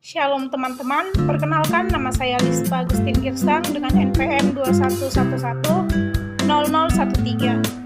Shalom teman-teman, perkenalkan nama saya Lispa Agustin Girsang dengan NPM 21110013.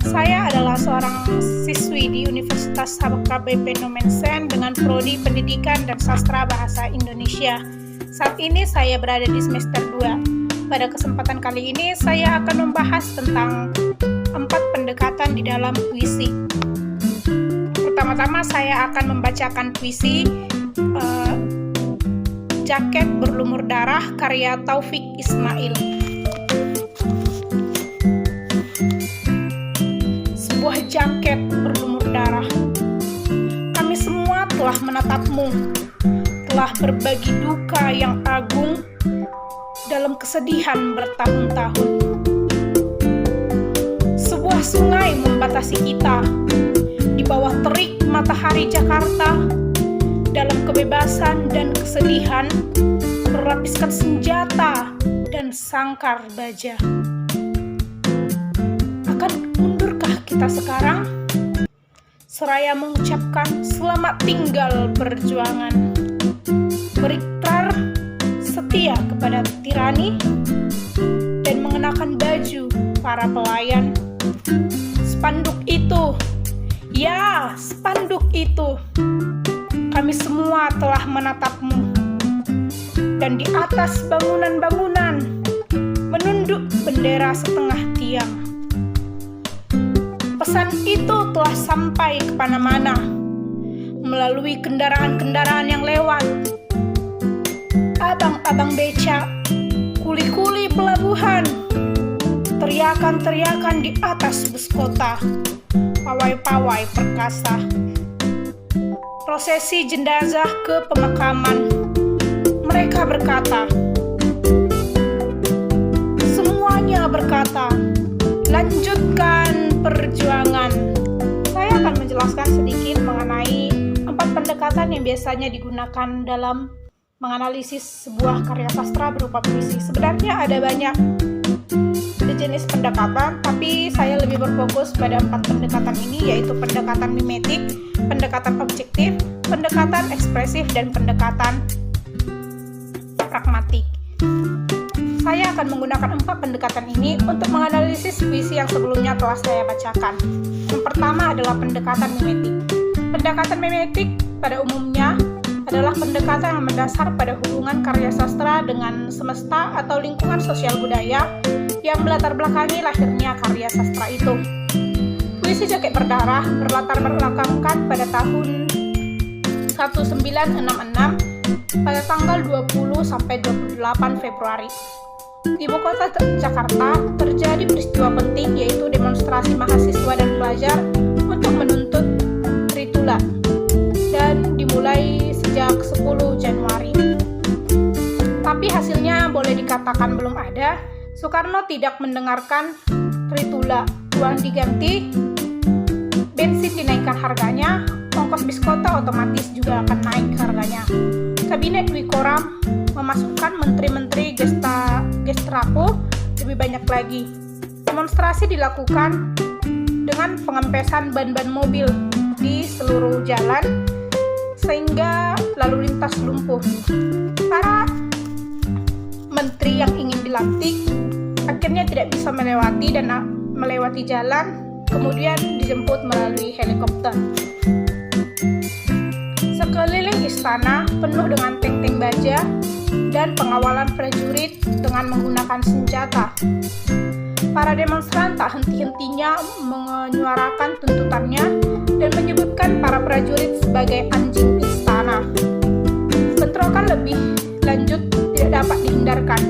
Saya adalah seorang siswi di Universitas Habakra BP Nomensen dengan prodi Pendidikan dan Sastra Bahasa Indonesia. Saat ini saya berada di semester 2. Pada kesempatan kali ini saya akan membahas tentang 4 pendekatan di dalam puisi. Pertama-tama saya akan membacakan puisi Jaket Berlumur Darah karya Taufik Ismail. Sebuah jaket berlumur darah. Kami semua telah menatapmu, telah berbagi duka yang agung dalam kesedihan bertahun-tahun. Sebuah sungai membatasi kita di bawah terik matahari Jakarta. Dalam kebebasan dan kesedihan, berlapiskan senjata dan sangkar baja. Akan mundurkah kita sekarang? Seraya mengucapkan selamat tinggal perjuangan. Berikrar setia kepada tirani dan mengenakan baju para pelayan. Spanduk itu, ya spanduk itu. Kami semua telah menatapmu, dan di atas bangunan-bangunan menunduk bendera setengah tiang. Pesan itu telah sampai kemana-mana, melalui kendaraan-kendaraan yang lewat, abang-abang becak, kuli-kuli pelabuhan, teriakan-teriakan di atas bus kota, pawai-pawai perkasa. Prosesi jenazah ke pemakaman. Mereka berkata, semuanya berkata, lanjutkan perjuangan. Saya akan menjelaskan sedikit mengenai 4 pendekatan yang biasanya digunakan dalam menganalisis sebuah karya sastra berupa puisi. Sebenarnya ada banyak jenis pendekatan, tapi saya lebih berfokus pada 4 pendekatan ini, yaitu pendekatan mimetik, pendekatan objektif, pendekatan ekspresif, dan pendekatan pragmatik. Saya akan menggunakan 4 pendekatan ini untuk menganalisis puisi yang sebelumnya telah saya bacakan. Yang pertama adalah pendekatan mimetik. Pendekatan mimetik pada umumnya adalah pendekatan yang mendasar pada hubungan karya sastra dengan semesta atau lingkungan sosial budaya yang melatar belakangi lahirnya karya sastra itu. Puisi Jaket Berdarah berlatar belakangkan pada tahun 1966 pada tanggal 20 sampai 28 Februari. Di ibu kota Jakarta terjadi peristiwa penting, yaitu demonstrasi mahasiswa dan pelajar untuk menuntut Tritula, dan dimulai sejak 10 Januari. Tapi hasilnya boleh dikatakan belum ada. Soekarno tidak mendengarkan Tritula, uang diganti, bensin dinaikkan harganya, ongkos bis kota otomatis juga akan naik harganya. Kabinet Dwi Koram memasukkan menteri-menteri Gestapo lebih banyak lagi. Demonstrasi dilakukan dengan pengempesan ban-ban mobil di seluruh jalan sehingga lalu lintas lumpuh. Para menteri yang ingin dilantik akhirnya tidak bisa melewati jalan, kemudian dijemput melalui helikopter. Sekeliling istana penuh dengan tank-tank baja dan pengawalan prajurit dengan menggunakan senjata. Para demonstran tak henti-hentinya menyuarakan tuntutannya dan menyebutkan para prajurit sebagai anjing istana. Bentrokan lebih lanjut tidak dapat dihindarkan.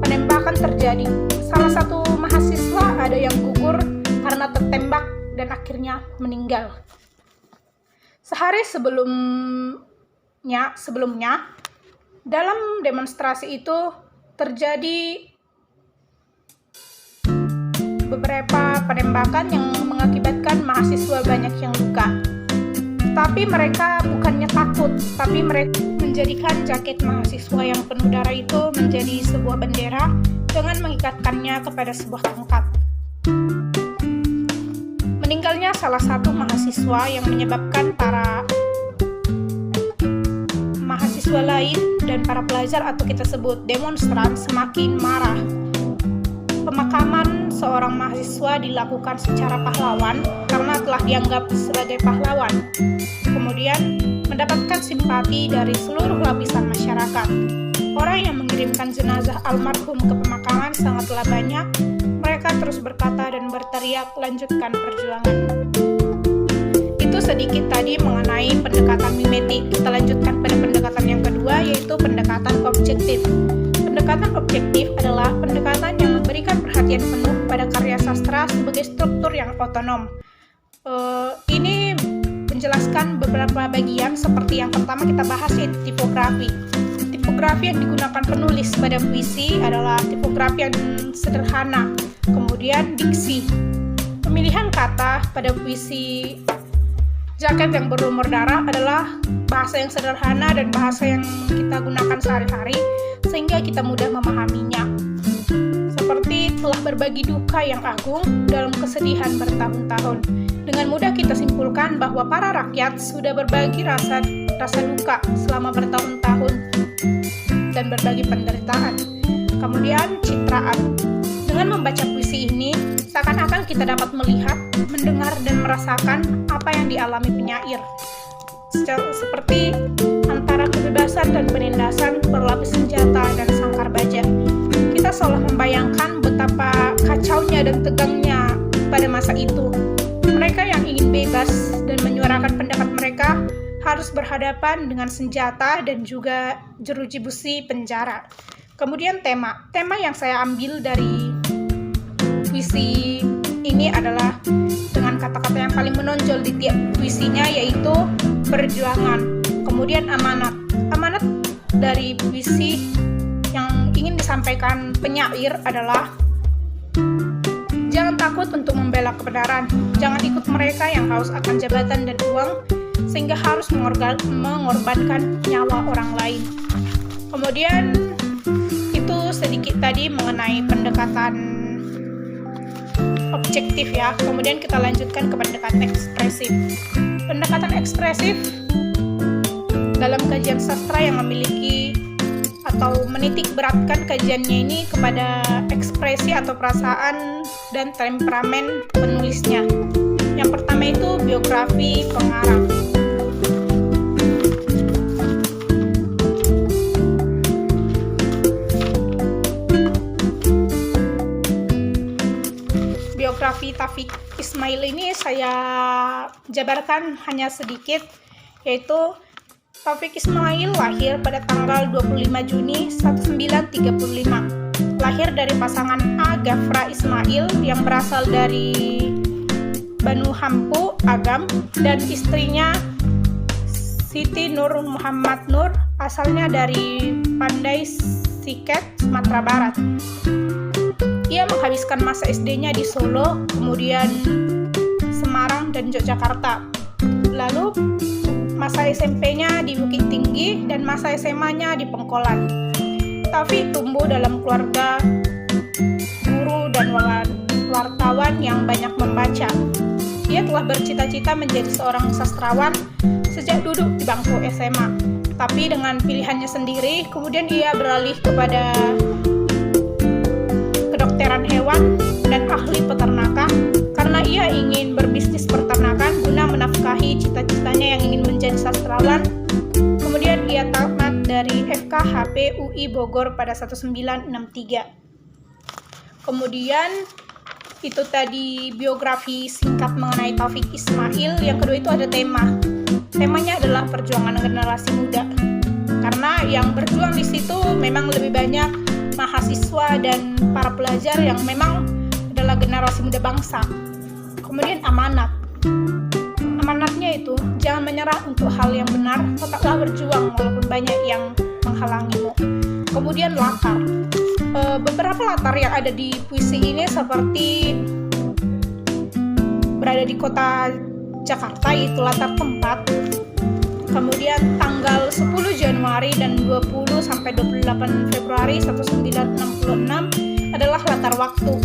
Penembakan terjadi. Salah satu mahasiswa ada yang gugur karena tertembak dan akhirnya meninggal. Sehari sebelumnya dalam demonstrasi itu terjadi beberapa penembakan yang mengakibatkan mahasiswa banyak yang luka. Tapi mereka bukannya takut, tapi mereka menjadikan jaket mahasiswa yang penuh darah itu menjadi sebuah bendera dengan mengikatkannya kepada sebuah tongkat. Meninggalnya salah satu mahasiswa yang menyebabkan para mahasiswa lain dan para pelajar atau kita sebut demonstran semakin marah. Pemakaman seorang mahasiswa dilakukan secara pahlawan karena telah dianggap sebagai pahlawan. Kemudian mendapatkan simpati dari seluruh lapisan masyarakat. Orang yang mengirimkan jenazah almarhum ke pemakaman sangatlah banyak. Mereka terus berkata dan berteriak, "Lanjutkan perjuangan." Itu sedikit tadi mengenai pendekatan mimetik. Kita lanjutkan pada pendekatan yang kedua, yaitu pendekatan objektif. Pendekatan objektif adalah pendekatan yang memberikan perhatian penuh pada karya sastra sebagai struktur yang otonom. Ini menjelaskan beberapa bagian, seperti yang pertama kita bahas, yaitu tipografi. Tipografi yang digunakan penulis pada puisi adalah tipografi yang sederhana. Kemudian diksi. Pemilihan kata pada puisi Jaket yang berlumur darah adalah bahasa yang sederhana dan bahasa yang kita gunakan sehari-hari sehingga kita mudah memahaminya. Seperti telah berbagi duka yang agung dalam kesedihan bertahun-tahun. Dengan mudah kita simpulkan bahwa para rakyat sudah berbagi rasa duka selama bertahun-tahun dan berbagi penderitaan. Kemudian citraan. Dengan membaca puisi ini, seakan-akan kita dapat melihat, mendengar, dan merasakan apa yang dialami penyair. Seperti antara kebebasan dan penindasan, berlapis senjata, dan sangkar baja. Kita seolah membayangkan betapa kacaunya dan tegangnya pada masa itu. Mereka yang ingin bebas dan menyuarakan pendapat mereka harus berhadapan dengan senjata dan juga jeruji besi penjara. Kemudian tema yang saya ambil dari puisi ini adalah dengan kata-kata yang paling menonjol di tiap puisinya, yaitu perjuangan. Kemudian amanat dari puisi yang ingin disampaikan penyair adalah jangan takut untuk membela kebenaran, jangan ikut mereka yang haus akan jabatan dan uang sehingga harus mengorbankan nyawa orang lain. Kemudian itu sedikit tadi mengenai pendekatan objektif ya. Kemudian kita lanjutkan ke pendekatan ekspresif. Pendekatan ekspresif dalam kajian sastra yang memiliki atau menitik beratkan kajiannya ini kepada ekspresi atau perasaan dan temperamen penulisnya. Yang pertama itu biografi pengarang. Biografi Taufik Ismail ini saya jabarkan hanya sedikit, yaitu Taufik Ismail lahir pada tanggal 25 Juni 1935. Lahir dari pasangan A. Gafra Ismail yang berasal dari Banu Hampu, Agam, dan istrinya Siti Nur Muhammad Nur, asalnya dari Pandai Siket, Sumatera Barat. Ia menghabiskan masa SD-nya di Solo, kemudian Semarang dan Yogyakarta. Lalu masa SMP-nya di Bukit Tinggi dan masa SMA-nya di Pengkolan. Taufik tumbuh dalam keluarga guru dan wartawan yang banyak membaca. Ia telah bercita-cita menjadi seorang sastrawan sejak duduk di bangku SMA. Tapi dengan pilihannya sendiri, kemudian ia beralih kepada kedokteran hewan dan ahli peternakan karena ia ingin berbisnis peternakan guna menafkahi cita-citanya yang ingin menjadi sastrawan. Kemudian ia tamat dari FKHP UI Bogor pada 1963. Kemudian itu tadi biografi singkat mengenai Taufik Ismail. Yang kedua itu ada tema. Temanya adalah perjuangan generasi muda. Karena yang berjuang di situ memang lebih banyak mahasiswa dan para pelajar yang memang adalah generasi muda bangsa. Kemudian amanat. Amanatnya itu jangan menyerah untuk hal yang benar, tetaplah berjuang walaupun banyak yang menghalangimu. Kemudian latar. Beberapa latar yang ada di puisi ini seperti berada di kota Jakarta, yaitu latar tempat. Kemudian tanggal 10 Januari dan 20 sampai 28 Februari 1966 adalah latar waktu.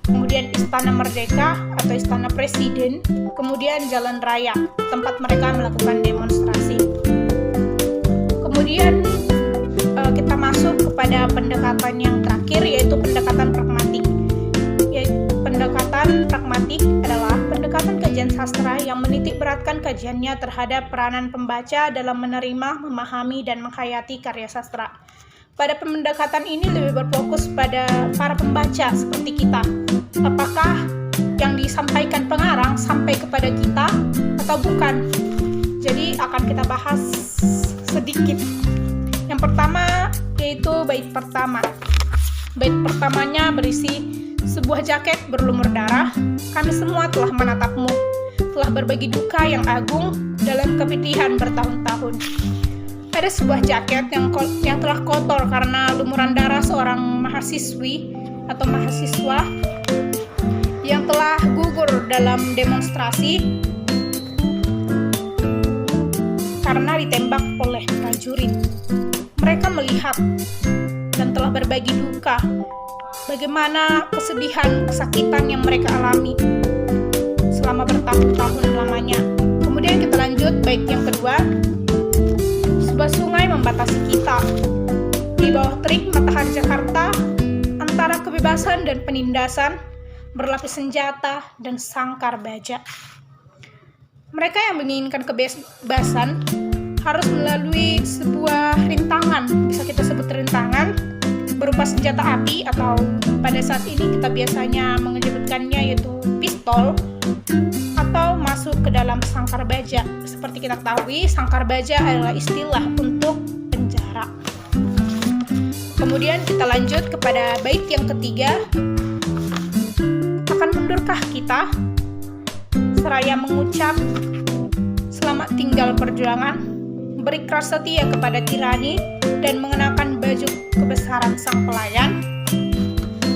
Kemudian Istana Merdeka atau Istana Presiden, kemudian Jalan Raya, tempat mereka melakukan demonstrasi. Kemudian menitik beratkan kajiannya terhadap peranan pembaca dalam menerima, memahami, dan menghayati karya sastra. Pada pendekatan ini lebih berfokus pada para pembaca seperti kita. Apakah yang disampaikan pengarang sampai kepada kita atau bukan? Jadi akan kita bahas sedikit. Yang pertama yaitu bait pertama. Bait pertamanya berisi, sebuah jaket berlumur darah, kami semua telah menatapmu, telah berbagi duka yang agung dalam kepedihan bertahun-tahun. Ada sebuah jaket yang telah kotor karena lumuran darah seorang mahasiswi atau mahasiswa yang telah gugur dalam demonstrasi karena ditembak oleh prajurit. Mereka melihat dan telah berbagi duka bagaimana kesedihan, kesakitan yang mereka alami selama bertahun-tahun lamanya. Kemudian kita lanjut bait yang kedua. Sebuah sungai membatasi kita. Di bawah terik matahari Jakarta, antara kebebasan dan penindasan, berlapis senjata dan sangkar baja. Mereka yang menginginkan kebebasan harus melalui sebuah rintangan, bisa kita sebut rintangan, berupa senjata api atau pada saat ini kita biasanya menyebutkannya yaitu pistol, atau masuk ke dalam sangkar baja. Seperti kita ketahui, sangkar baja adalah istilah untuk penjara. Kemudian kita lanjut kepada bait yang ketiga. Akan mundurkah kita seraya mengucap selamat tinggal perjuangan, berikhlas setia kepada tirani, dan mengenakan baju kebesaran sang pelayan?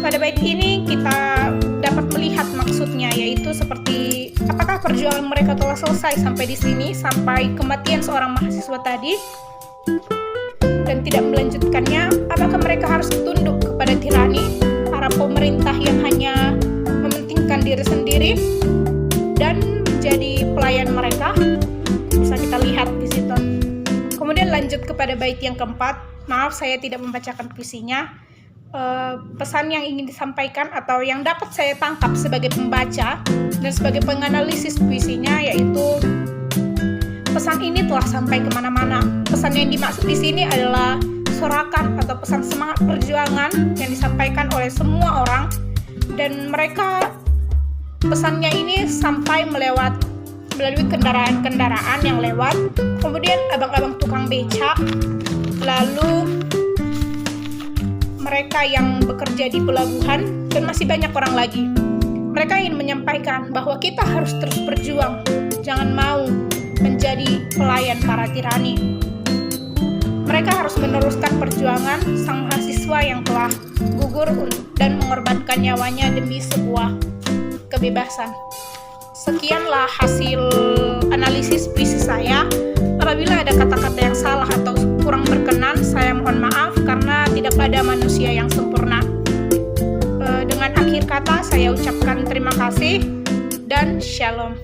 Pada bait ini kita dapat melihat maksudnya, yaitu seperti apakah perjuangan mereka telah selesai sampai di sini, sampai kematian seorang mahasiswa tadi, dan tidak melanjutkannya? Apakah mereka harus tunduk kepada tirani, para pemerintah yang hanya mementingkan diri sendiri dan menjadi pelayan mereka? Bisa kita lihat di situ. Kemudian lanjut kepada bait yang keempat. Maaf, saya tidak membacakan puisinya. Pesan yang ingin disampaikan atau yang dapat saya tangkap sebagai pembaca dan sebagai penganalisis puisinya, yaitu pesan ini telah sampai kemana-mana. Pesan yang dimaksud di sini adalah sorakan atau pesan semangat perjuangan yang disampaikan oleh semua orang, dan mereka pesannya ini sampai melalui kendaraan-kendaraan yang lewat, kemudian abang-abang tukang beca, lalu mereka yang bekerja di pelabuhan, dan masih banyak orang lagi. Mereka ingin menyampaikan bahwa kita harus terus berjuang, jangan mau menjadi pelayan para tirani. Mereka harus meneruskan perjuangan sang mahasiswa yang telah gugur dan mengorbankan nyawanya demi sebuah kebebasan. Sekianlah hasil analisis puisi saya. Apabila ada kata-kata yang salah atau kurang berkenan, saya mohon maaf karena tidak ada manusia yang sempurna. Dengan akhir kata saya ucapkan terima kasih dan shalom.